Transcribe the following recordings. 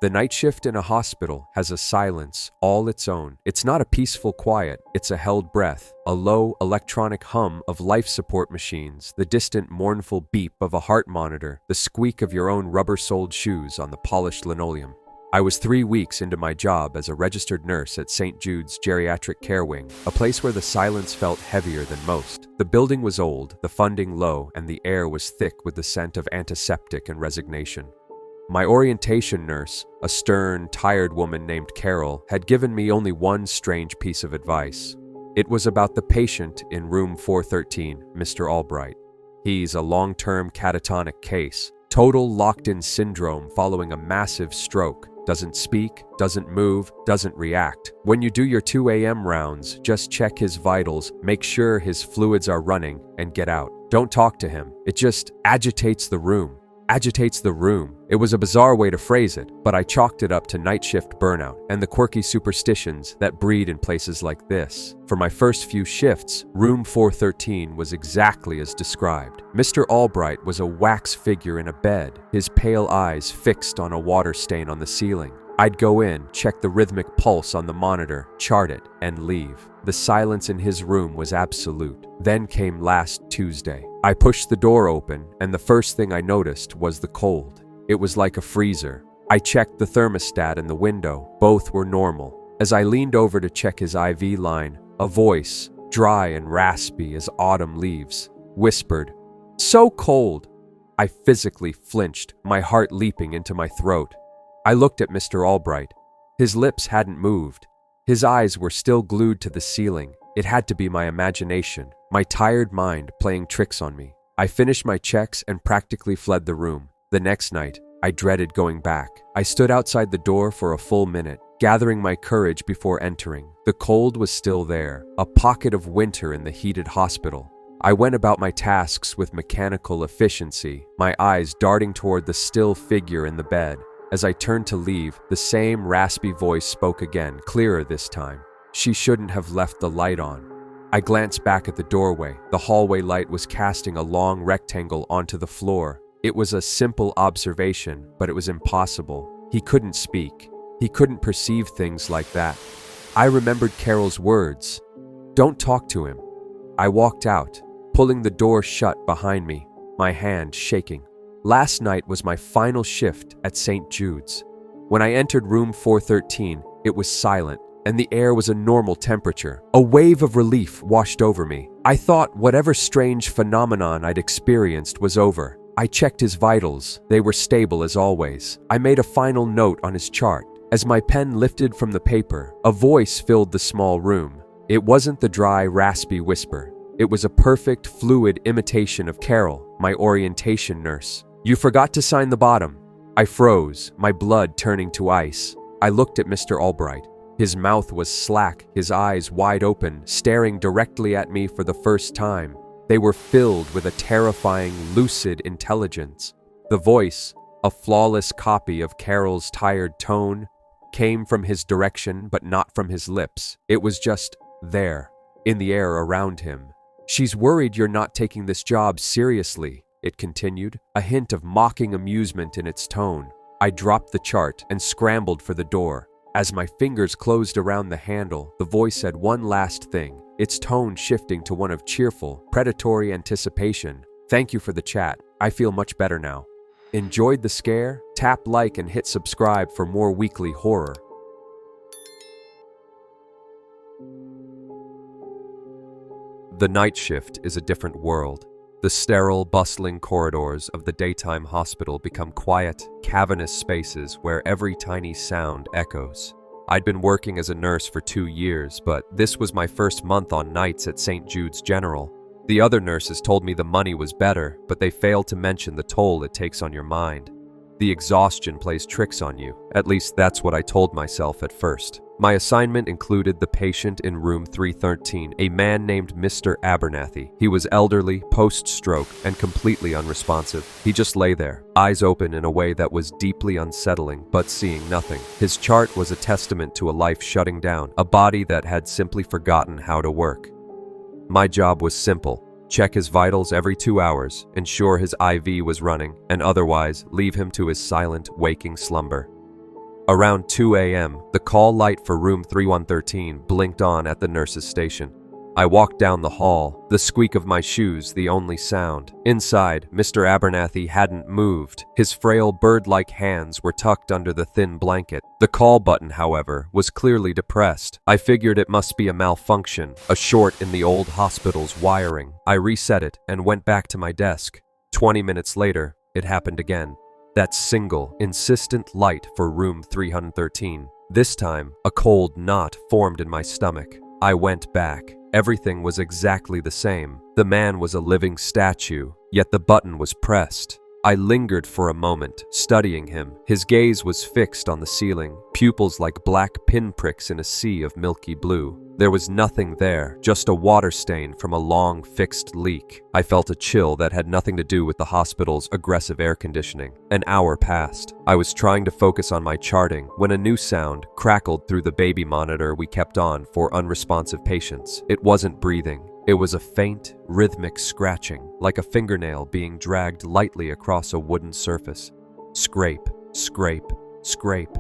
The night shift in a hospital has a silence all its own. It's not a peaceful quiet, it's a held breath, a low electronic hum of life support machines, the distant mournful beep of a heart monitor, the squeak of your own rubber-soled shoes on the polished linoleum. I was 3 weeks into my job as a registered nurse at St. Jude's Geriatric Care Wing, a place where the silence felt heavier than most. The building was old, the funding low, and the air was thick with the scent of antiseptic and resignation. My orientation nurse, a stern, tired woman named Carol, had given me only one strange piece of advice. It was about the patient in room 413, Mr. Albright. He's a long-term catatonic case, total locked-in syndrome following a massive stroke. Doesn't speak, doesn't move, doesn't react. When you do your 2 a.m. rounds, just check his vitals, make sure his fluids are running, and get out. Don't talk to him. It just agitates the room. It was a bizarre way to phrase it, but I chalked it up to night shift burnout and the quirky superstitions that breed in places like this. For my first few shifts, room 413 was exactly as described. Mr. Albright was a wax figure in a bed, his pale eyes fixed on a water stain on the ceiling. I'd go in, check the rhythmic pulse on the monitor, chart it, and leave. The silence in his room was absolute. Then came last Tuesday. I pushed the door open, and the first thing I noticed was the cold. It was like a freezer. I checked the thermostat and the window. Both were normal. As I leaned over to check his IV line, a voice, dry and raspy as autumn leaves, whispered, "So cold." I physically flinched, my heart leaping into my throat. I looked at Mr. Albright. His lips hadn't moved. His eyes were still glued to the ceiling. It had to be my imagination, my tired mind playing tricks on me. I finished my checks and practically fled the room. The next night, I dreaded going back. I stood outside the door for a full minute, gathering my courage before entering. The cold was still there, a pocket of winter in the heated hospital. I went about my tasks with mechanical efficiency, my eyes darting toward the still figure in the bed. As I turned to leave, the same raspy voice spoke again, clearer this time. She shouldn't have left the light on. I glanced back at the doorway. The hallway light was casting a long rectangle onto the floor. It was a simple observation, but it was impossible. He couldn't speak. He couldn't perceive things like that. I remembered Carol's words. "Don't talk to him." I walked out, pulling the door shut behind me, my hand shaking. Last night was my final shift at St. Jude's. When I entered room 413, it was silent, and the air was a normal temperature. A wave of relief washed over me. I thought whatever strange phenomenon I'd experienced was over. I checked his vitals. They were stable as always. I made a final note on his chart. As my pen lifted from the paper, a voice filled the small room. It wasn't the dry, raspy whisper. It was a perfect, fluid imitation of Carol, my orientation nurse. "You forgot to sign the bottom." I froze, my blood turning to ice. I looked at Mr. Albright. His mouth was slack, his eyes wide open, staring directly at me for the first time. They were filled with a terrifying, lucid intelligence. The voice, a flawless copy of Carol's tired tone, came from his direction but not from his lips. It was just there, in the air around him. "She's worried you're not taking this job seriously," it continued, a hint of mocking amusement in its tone. I dropped the chart and scrambled for the door. As my fingers closed around the handle, the voice said one last thing, its tone shifting to one of cheerful, predatory anticipation. "Thank you for the chat. I feel much better now." Enjoyed the scare? Tap like and hit subscribe for more weekly horror. The night shift is a different world. The sterile, bustling corridors of the daytime hospital become quiet, cavernous spaces where every tiny sound echoes. I'd been working as a nurse for 2 years, but this was my first month on nights at St. Jude's General. The other nurses told me the money was better, but they failed to mention the toll it takes on your mind. The exhaustion plays tricks on you. At least that's what I told myself at first. My assignment included the patient in room 313, a man named Mr. Abernathy. He was elderly, post-stroke, and completely unresponsive. He just lay there, eyes open in a way that was deeply unsettling, but seeing nothing. His chart was a testament to a life shutting down, a body that had simply forgotten how to work. My job was simple. Check his vitals every 2 hours, ensure his IV was running, and otherwise leave him to his silent, waking slumber. Around 2 a.m., the call light for room 3113 blinked on at the nurse's station. I walked down the hall, the squeak of my shoes the only sound. Inside, Mr. Abernathy hadn't moved. His frail bird-like hands were tucked under the thin blanket. The call button, however, was clearly depressed. I figured it must be a malfunction, a short in the old hospital's wiring. I reset it and went back to my desk. 20 minutes later, it happened again. That single, insistent light for room 313. This time, a cold knot formed in my stomach. I went back. Everything was exactly the same. The man was a living statue, yet the button was pressed. I lingered for a moment, studying him. His gaze was fixed on the ceiling, pupils like black pinpricks in a sea of milky blue. There was nothing there, just a water stain from a long, fixed leak. I felt a chill that had nothing to do with the hospital's aggressive air conditioning. An hour passed. I was trying to focus on my charting when a new sound crackled through the baby monitor we kept on for unresponsive patients. It wasn't breathing. It was a faint, rhythmic scratching, like a fingernail being dragged lightly across a wooden surface. Scrape, scrape, scrape.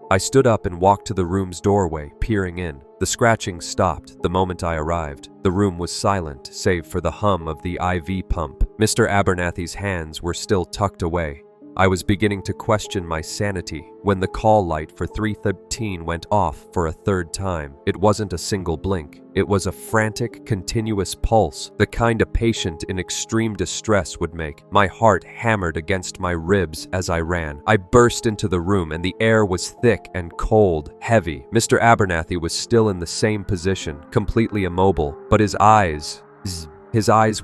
I stood up and walked to the room's doorway, peering in. The scratching stopped the moment I arrived. The room was silent, save for the hum of the IV pump. Mr. Abernathy's hands were still tucked away. I was beginning to question my sanity when the call light for 313 went off for a third time. It wasn't a single blink. It was a frantic, continuous pulse, the kind a patient in extreme distress would make. My heart hammered against my ribs as I ran. I burst into the room and the air was thick and cold, heavy. Mr. Abernathy was still in the same position, completely immobile, but his eyes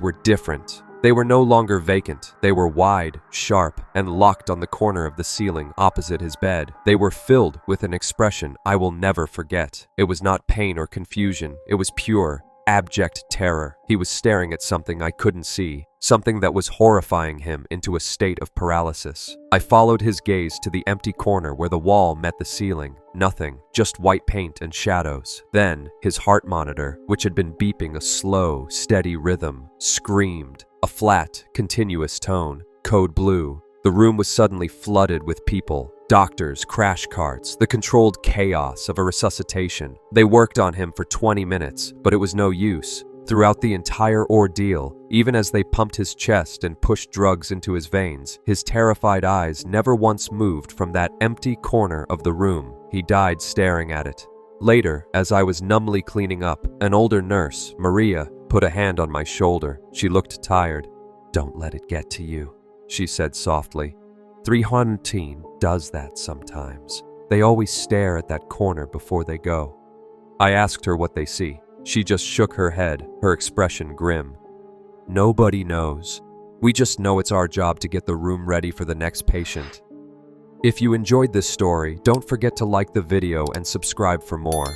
were different. They were no longer vacant. They were wide, sharp, and locked on the corner of the ceiling opposite his bed. They were filled with an expression I will never forget. It was not pain or confusion. It was pure, abject terror. He was staring at something I couldn't see, something that was horrifying him into a state of paralysis. I followed his gaze to the empty corner where the wall met the ceiling. Nothing, just white paint and shadows. Then, his heart monitor, which had been beeping a slow, steady rhythm, screamed. A flat, continuous tone, code blue. The room was suddenly flooded with people. Doctors, crash carts, the controlled chaos of a resuscitation. They worked on him for 20 minutes, but it was no use. Throughout the entire ordeal, even as they pumped his chest and pushed drugs into his veins, his terrified eyes never once moved from that empty corner of the room. He died staring at it. Later, as I was numbly cleaning up, an older nurse, Maria, put a hand on my shoulder. She looked tired. "Don't let it get to you," she said softly. 313 does that sometimes. They always stare at that corner before they go. I asked her what they see. She just shook her head, her expression grim. "Nobody knows. We just know it's our job to get the room ready for the next patient." If you enjoyed this story, don't forget to like the video and subscribe for more.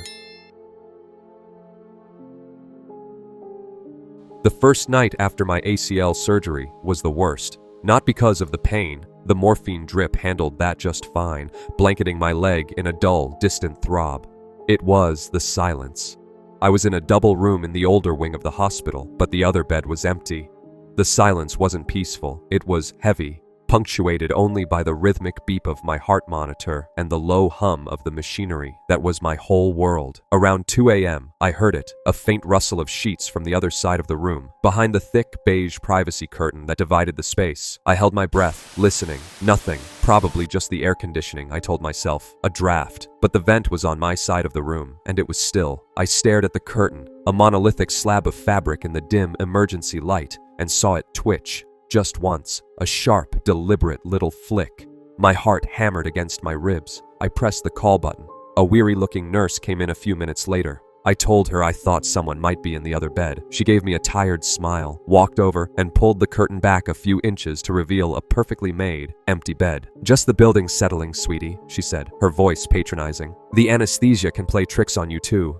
The first night after my ACL surgery was the worst. Not because of the pain. The morphine drip handled that just fine, blanketing my leg in a dull, distant throb. It was the silence. I was in a double room in the older wing of the hospital, but the other bed was empty. The silence wasn't peaceful. It was heavy, punctuated only by the rhythmic beep of my heart monitor and the low hum of the machinery that was my whole world. Around 2 a.m., I heard it, a faint rustle of sheets from the other side of the room, behind the thick beige privacy curtain that divided the space. I held my breath, listening. Nothing. Probably just the air conditioning, I told myself. A draft. But the vent was on my side of the room, and it was still. I stared at the curtain, a monolithic slab of fabric in the dim emergency light, and saw it twitch. Just once, a sharp, deliberate little flick. My heart hammered against my ribs. I pressed the call button. A weary-looking nurse came in a few minutes later. I told her I thought someone might be in the other bed. She gave me a tired smile, walked over, and pulled the curtain back a few inches to reveal a perfectly made, empty bed. "Just the building settling, sweetie," she said, her voice patronizing. "The anesthesia can play tricks on you too."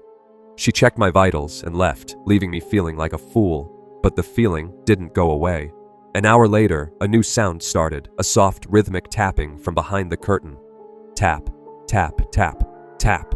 She checked my vitals and left, leaving me feeling like a fool. But the feeling didn't go away. An hour later, a new sound started, a soft, rhythmic tapping from behind the curtain. Tap, tap, tap, tap.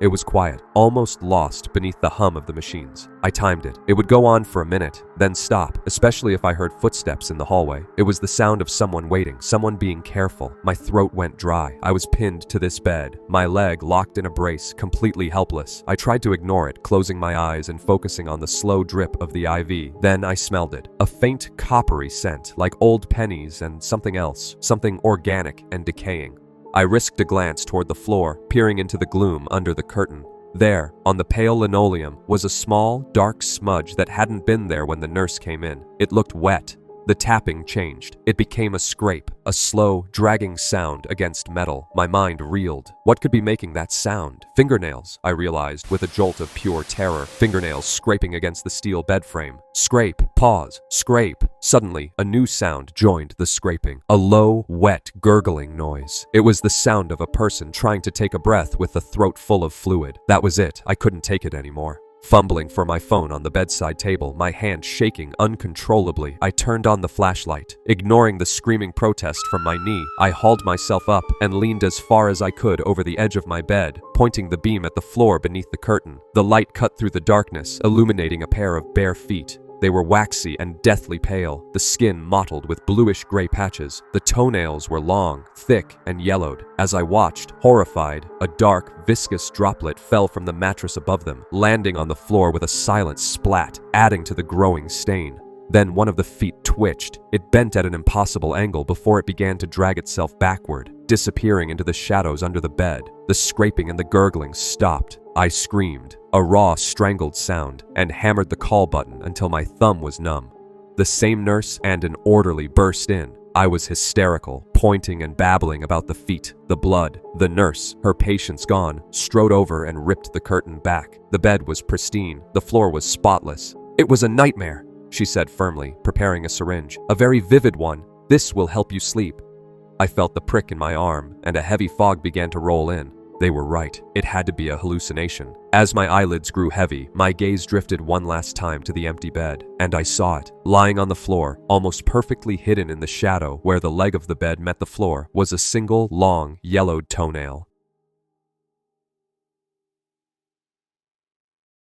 It was quiet, almost lost beneath the hum of the machines. I timed it. It would go on for a minute, then stop, especially if I heard footsteps in the hallway. It was the sound of someone waiting, someone being careful. My throat went dry. I was pinned to this bed, my leg locked in a brace, completely helpless. I tried to ignore it, closing my eyes and focusing on the slow drip of the IV. Then I smelled it. A faint coppery scent, like old pennies and something else, something organic and decaying. I risked a glance toward the floor, peering into the gloom under the curtain. There, on the pale linoleum, was a small, dark smudge that hadn't been there when the nurse came in. It looked wet. The tapping changed. It became a scrape, a slow, dragging sound against metal. My mind reeled. What could be making that sound? Fingernails, I realized with a jolt of pure terror. Fingernails scraping against the steel bed frame. Scrape, pause, scrape. Suddenly, a new sound joined the scraping. A low, wet, gurgling noise. It was the sound of a person trying to take a breath with a throat full of fluid. That was it. I couldn't take it anymore. Fumbling for my phone on the bedside table, my hand shaking uncontrollably, I turned on the flashlight. Ignoring the screaming protest from my knee, I hauled myself up and leaned as far as I could over the edge of my bed, pointing the beam at the floor beneath the curtain. The light cut through the darkness, illuminating a pair of bare feet. They were waxy and deathly pale, the skin mottled with bluish-gray patches. The toenails were long, thick, and yellowed. As I watched, horrified, a dark, viscous droplet fell from the mattress above them, landing on the floor with a silent splat, adding to the growing stain. Then one of the feet twitched. It bent at an impossible angle before it began to drag itself backward, disappearing into the shadows under the bed. The scraping and the gurgling stopped. I screamed, a raw, strangled sound, and hammered the call button until my thumb was numb. The same nurse and an orderly burst in. I was hysterical, pointing and babbling about the feet, the blood. The nurse, her patience gone, strode over and ripped the curtain back. The bed was pristine. The floor was spotless. "It was a nightmare," she said firmly, preparing a syringe. "A very vivid one. This will help you sleep." I felt the prick in my arm, and a heavy fog began to roll in. They were right. It had to be a hallucination. As my eyelids grew heavy, my gaze drifted one last time to the empty bed, and I saw it. Lying on the floor, almost perfectly hidden in the shadow where the leg of the bed met the floor, was a single, long, yellowed toenail.